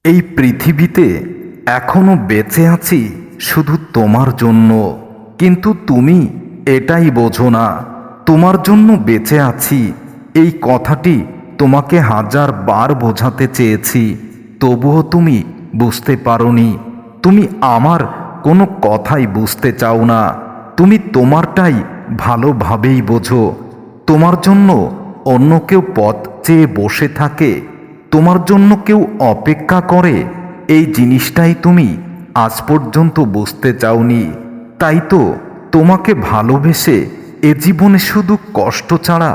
এই পৃথিবীতে এখনো বেঁচে আছি শুধু তোমার জন্য। কিন্তু তুমি এটাই বোঝো না, তোমার জন্য বেঁচে আছি এই কথাটি তোমাকে 1000বার বোঝাতে চেয়েছি, তবুও তুমি বুঝতে পারোনি। তুমি আমার কোনো কথাই বুঝতে চাও না, তুমি তোমারটাই ভালোভাবেই বোঝো। তোমার জন্য অন্য কেউ পথ চেয়ে বসে থাকে, তোমার জন্য কেউ অপেক্ষা করে, এই জিনিসটাই তুমি আজ পর্যন্ত বুঝতে চাওনি। তাই তো তোমাকে ভালোবেসে এ জীবনে শুধু কষ্ট ছাড়া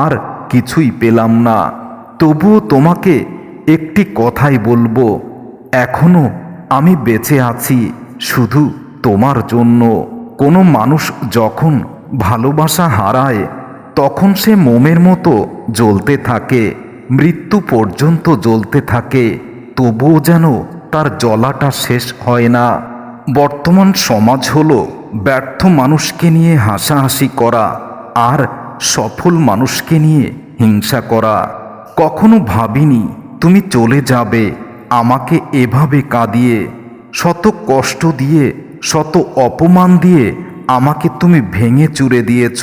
আর কিছুই পেলাম না। তবুও তোমাকে একটি কথাই বলবো, এখনো আমি বেঁচে আছি শুধু তোমার জন্য। কোনো মানুষ যখন ভালোবাসা হারায় তখন সে মোমের মতো জ্বলতে থাকে, মৃত্যু পর্যন্ত জ্বলতে থাকে, তবুও যেন তার জ্বলাটা শেষ হয় না। বর্তমান সমাজ হলো ব্যর্থ মানুষকে নিয়ে হাসাহাসি করা আর সফল মানুষকে নিয়ে হিংসা করা। কখনো ভাবিনি তুমি চলে যাবে আমাকে এভাবে কাঁদিয়ে, শত কষ্ট দিয়ে, শত অপমান দিয়ে আমাকে তুমি ভেঙে চুরে দিয়েছ।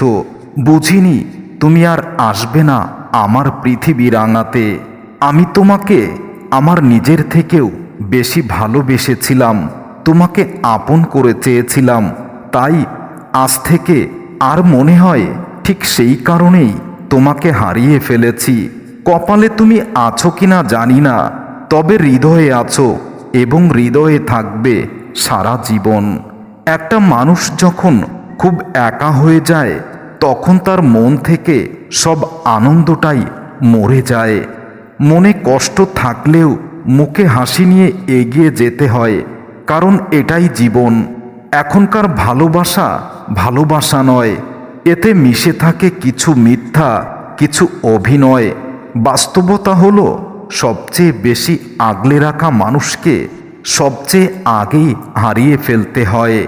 বুঝিনি তুমি আর আসবে না আমার পৃথিবী রাঙাতে। আমি তোমাকে আমার নিজের থেকেও বেশি ভালোবেসেছিলাম, তোমাকে আপন করে চেয়েছিলাম। তাই আজ থেকে আর মনে হয় ঠিক সেই কারণেই তোমাকে হারিয়ে ফেলেছি। কপালে তুমি আছো কিনা জানি না, তবে হৃদয়ে আছো এবং হৃদয়ে থাকবে সারা জীবন। একটা মানুষ যখন খুব একা হয়ে যায় তখন তার মন থেকে সব আনন্দটাই মরে যায়। মনে কষ্ট থাকলেও মুখে হাসি নিয়ে এগিয়ে যেতে হয়, কারণ এটাই জীবন। এখনকার ভালোবাসা ভালোবাসা নয়, এতে মিশে থাকে কিছু মিথ্যা, কিছু অভিনয়। বাস্তবতা হলো সবচেয়ে বেশি আগলে রাখা মানুষকে সবচেয়ে আগেই হারিয়ে ফেলতে হয়।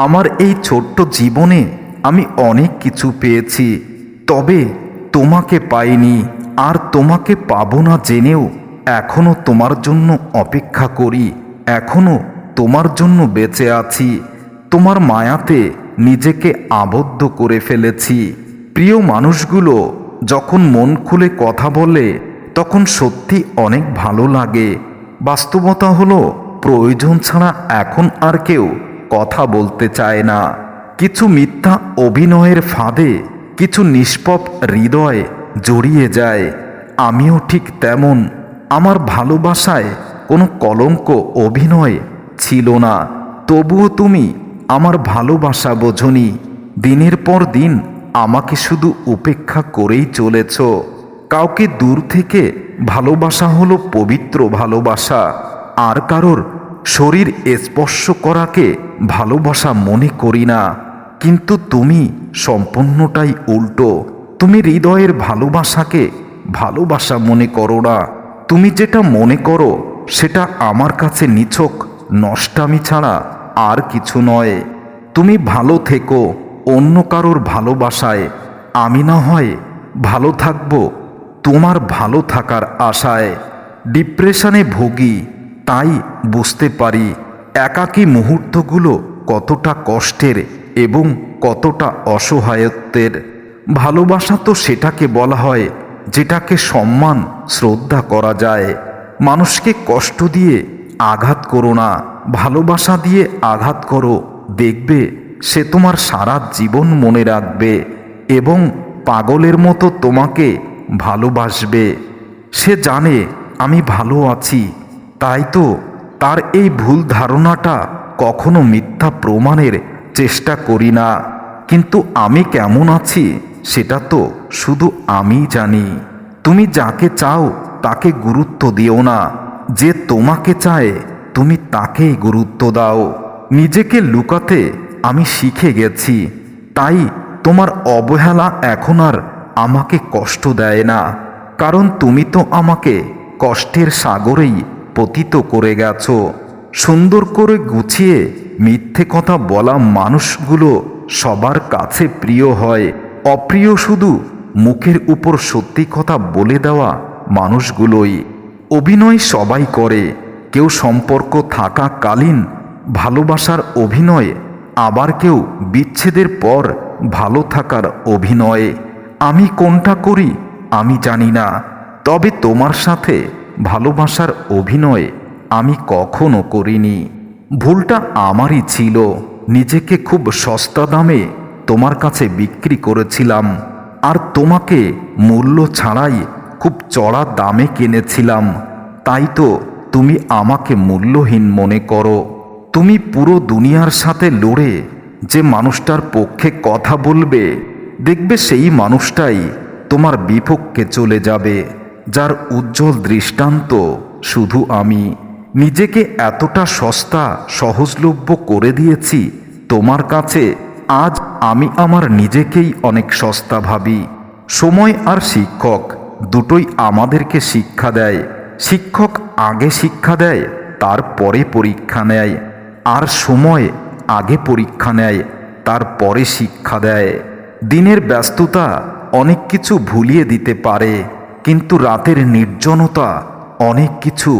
আমার এই ছোট্ট জীবনে আমি অনেক কিছু পেয়েছি, তবে তোমাকে পাইনি, আর তোমাকে পাবো না জেনেও এখনো তোমার জন্য অপেক্ষা করি, এখনো তোমার জন্য বেঁচে আছি। তোমার মায়াতে নিজেকে আবদ্ধ করে ফেলেছি। প্রিয় মানুষগুলো যখন মন খুলে কথা বলে তখন সত্যি অনেক ভালো লাগে। বাস্তবতা হলো প্রয়োজন ছাড়া এখন আর কেউ কথা বলতে চায় না। কিছু মিথ্যা অভিনয়ের ফাঁদে কিছু নিষ্পাপ হৃদয় জড়িয়ে যায়। আমিও ঠিক তেমন। আমার ভালোবাসায় কোনো কলঙ্ক অভিনয় ছিল না, তবুও তুমি আমার ভালোবাসা বোঝনি। দিনের পর দিন আমাকে শুধু উপেক্ষা করেই চলেছ। কাউকে দূর থেকে ভালোবাসা হলো পবিত্র ভালোবাসা, আর কারোর শরীর স্পর্শ করাকে ভালোবাসা মনে করি না। কিন্তু তুমি সম্পূর্ণটাই উল্টো। তুমি হৃদয়ের ভালোবাসাকে ভালোবাসা মনে করো না। তুমি যেটা মনে করো সেটা আমার কাছে নিছক নষ্টামি ছাড়া আর কিছু নয়। তুমি ভালো থেকো অন্য কারোর ভালোবাসায়, আমি না হয় ভালো থাকবো তোমার ভালো থাকার আশায়। ডিপ্রেশনে ভুগি, তাই বুঝতে পারি একাকী মুহূর্তগুলো কতটা কষ্টের এবং কতটা অসহায়ত্বের। ভালোবাসা তো সেটাকে বলা হয় যেটাকে সম্মান শ্রদ্ধা করা যায়। মানুষকে কষ্ট দিয়ে আঘাত করো না, ভালোবাসা দিয়ে আঘাত করো, দেখবে সে তোমার সারা জীবন মনে রাখবে এবং পাগলের মতো তোমাকে ভালোবাসবে। সে জানে আমি ভালো আছি, তাই তো তার এই ভুল ধারণাটা কখনো মিথ্যা প্রমাণের চেষ্টা করি না। কিন্তু আমি কেমন আছি সেটা তো শুধু আমিই জানি। তুমি যাকে চাও তাকে গুরুত্ব দিও না, যে তোমাকে চায় তুমি তাকেই গুরুত্ব দাও। নিজেকে লুকাতে আমি শিখে গেছি, তাই তোমার অবহেলা এখন আর আমাকে কষ্ট দেয় না, কারণ তুমি তো আমাকে কষ্টের সাগরেই পতিত করে গেছো। সুন্দর করে গুছিয়ে মিথ্যে কথা বলা মানুষগুলো সবার কাছে প্রিয় হয়, অপ্রিয় শুধু মুখের উপর সত্যি কথা বলে দেওয়া মানুষগুলোই। অভিনয় সবাই করে, কেউ সম্পর্ক থাকাকালীন ভালোবাসার অভিনয়, আবার কেউ বিচ্ছেদের পর ভালো থাকার অভিনয়। আমি কোনটা করি আমি জানি না, তবে তোমার সাথে ভালোবাসার অভিনয় আমি কখনো করিনি। ভুলটা আমারই ছিল, নিজেকে খুব সস্তা দামে তোমার কাছে বিক্রি করেছিলাম, আর তোমাকে মূল্য ছাড়াই খুব চড়া দামে কিনেছিলাম। তাই তো তুমি আমাকে মূল্যহীন মনে করো। তুমি পুরো দুনিয়ার সাথে লড়ে যে মানুষটার পক্ষে কথা বলবে, দেখবে সেই মানুষটাই তোমার বিপক্ষে চলে যাবে, যার উজ্জ্বল দৃষ্টান্ত শুধু আমি। নিজেকে এতটা সস্তা সহজলভ্য করে দিয়েছি তোমার কাছে, আজ আমি আমার নিজেকেই অনেক সস্তা ভাবি। সময় আর শিক্ষক দুটোই আমাদেরকে শিক্ষা দেয়। শিক্ষক আগে শিক্ষা দেয়, তারপরে পরীক্ষা নেয়, আর সময় আগে পরীক্ষা নেয়, তারপরে শিক্ষা দেয়। দিনের ব্যস্ততা অনেক কিছু ভুলিয়ে দিতে পারে, কিন্তু রাতের নির্জনতা অনেক কিছু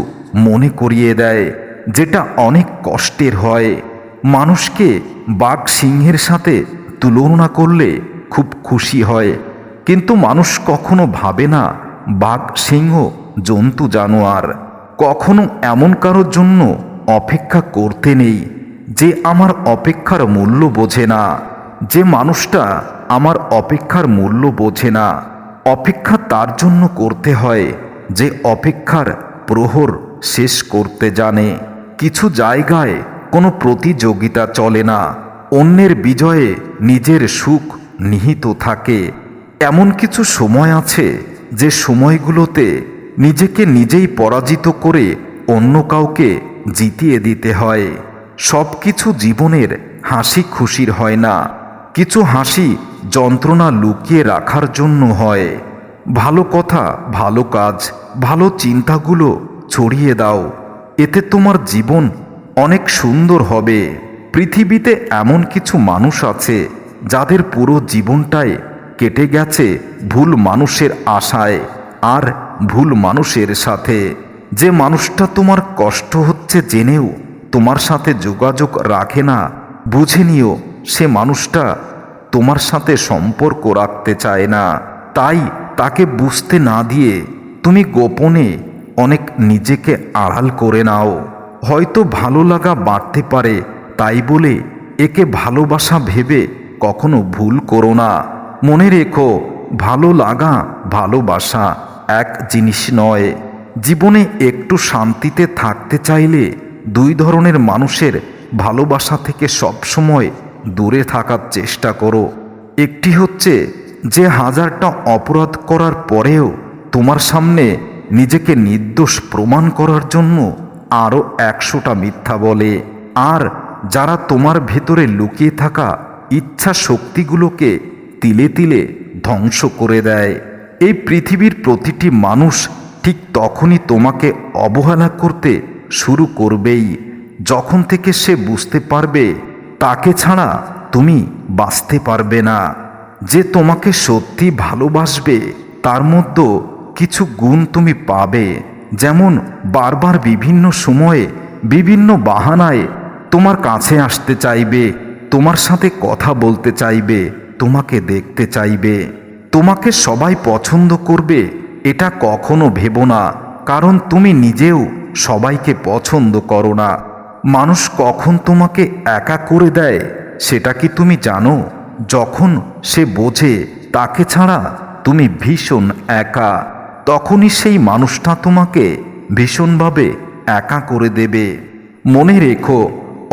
মনে করিয়ে দেয়, যেটা অনেক কষ্টের হয়। মানুষকে বাঘ সিংহের সাথে তুলনা করলে খুব খুশি হয়, কিন্তু মানুষ কখনো ভাবে না বাঘ সিংহ জন্তু জানোয়ার। কখনো এমন কারোর জন্য অপেক্ষা করতে নেই যে আমার অপেক্ষার মূল্য বোঝে না। যে মানুষটা আমার অপেক্ষার মূল্য বোঝে না, অপেক্ষা তার জন্য করতে হয় যে অপেক্ষার প্রহর শেষ করতে জানে। কিছু জায়গায় কোনো প্রতিযোগিতা চলে না, অন্যের বিজয়ে নিজের সুখ নিহিত থাকে। এমন কিছু সময় আছে যে সময়গুলোতে নিজেকে নিজেই পরাজিত করে অন্য কাউকে জিতিয়ে দিতে হয়। সব কিছু জীবনের হাসি খুশির হয় না, কিছু হাসি যন্ত্রণা লুকিয়ে রাখার জন্য হয়। ভালো কথা, ভালো কাজ, ভালো চিন্তাগুলো ছড়িয়ে দাও, এতে তোমার জীবন অনেক সুন্দর হবে। পৃথিবীতে এমন কিছু মানুষ আছে যাদের পুরো জীবনটাই কেটে গেছে ভুল মানুষের আশায় আর ভুল মানুষের সাথে। যে মানুষটা তোমার কষ্ট হচ্ছে জেনেও তোমার সাথে যোগাযোগ রাখে না, বুঝে নিও সে মানুষটা তোমার সাথে সম্পর্ক রাখতে চায় না। তাই তাকে বুঝতে না দিয়ে তুমি গোপনে অনেক নিজেকে আড়াল করে নাও। হয়তো ভালো লাগা বাড়তে পারে, তাই বলে একে ভালোবাসা ভেবে কখনো ভুল করো না। মনে রেখো, ভালো লাগা ভালোবাসা এক জিনিস নয়। জীবনে একটু শান্তিতে থাকতে চাইলে দুই ধরনের মানুষের ভালোবাসা থেকে সবসময় দূরে থাকার চেষ্টা করো। একটি হচ্ছে যে হাজারটা অপরাধ করার পরেও তোমার সামনে নিজেকে নির্দোষ প্রমাণ করার জন্য আরও 100টা মিথ্যা বলে, আর যারা তোমার ভেতরে লুকিয়ে থাকা ইচ্ছা শক্তিগুলোকে তিলে তিলে ধ্বংস করে দেয়। এই পৃথিবীর প্রতিটি মানুষ ঠিক তখনই তোমাকে অবহেলা করতে শুরু করবেই যখন থেকে সে বুঝতে পারবে তাকে ছাড়া তুমি বাঁচতে পারবে না। যে তোমাকে সত্যি ভালোবাসবে তার মধ্যে কিছু গুণ তুমি পাবে, যেমন বারবার বিভিন্ন সময়ে বিভিন্ন বাহানায় তোমার কাছে আসতে চাইবে, তোমার সাথে কথা বলতে চাইবে, তোমাকে দেখতে চাইবে। তোমাকে সবাই পছন্দ করবে এটা কখনো ভেবো না, কারণ তুমি নিজেও সবাইকে পছন্দ করো না। মানুষ কখন তোমাকে একা করে দেয় সেটা কি তুমি জানো? যখন সে বোঝে তাকে ছাড়া তুমি ভীষণ একা, তখনই সেই মানুষটা তোমাকে ভীষণভাবে একা করে দেবে। মনে রেখো,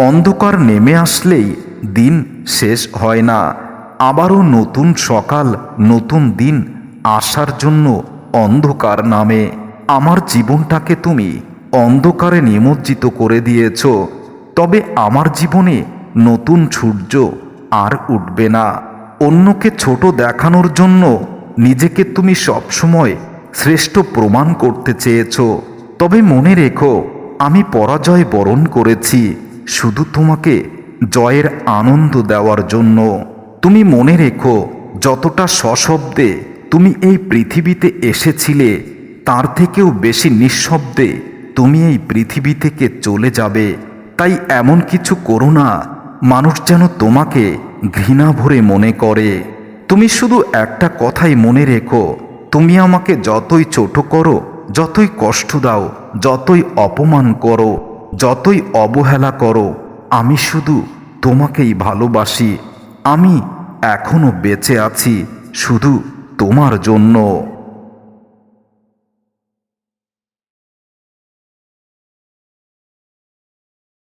অন্ধকার নেমে আসলেই দিন শেষ হয় না, আবারও নতুন সকাল নতুন দিন আসার জন্য অন্ধকার নামে। আমার জীবনটাকে তুমি অন্ধকারে নিমজ্জিত করে দিয়েছ, তবে আমার জীবনে নতুন সূর্য আর উঠবে না। অন্যকে ছোট দেখানোর জন্য নিজেকে তুমি সবসময় শ্রেষ্ঠ প্রমাণ করতে চেয়েছ, তবে মনে রেখো আমি পরাজয় বরণ করেছি শুধু তোমাকে জয়ের আনন্দ দেওয়ার জন্য। তুমি মনে রেখো, যতটা সশব্দে তুমি এই পৃথিবীতে এসেছিলে তার থেকেও বেশি নিঃশব্দে তুমি এই পৃথিবী থেকে চলে যাবে। তাই এমন কিছু করো না মানুষ যেন তোমাকে ঘৃণা ভরে মনে করে। তুমি শুধু একটা কথাই মনে রেখো, তুমি আমাকে যতই ছোট করো, যতই কষ্ট দাও, যতই অপমান করো, যতই অবহেলা করো, আমি শুধু তোমাকেই ভালোবাসি। আমি এখনো বেঁচে আছি শুধু তোমার জন্য।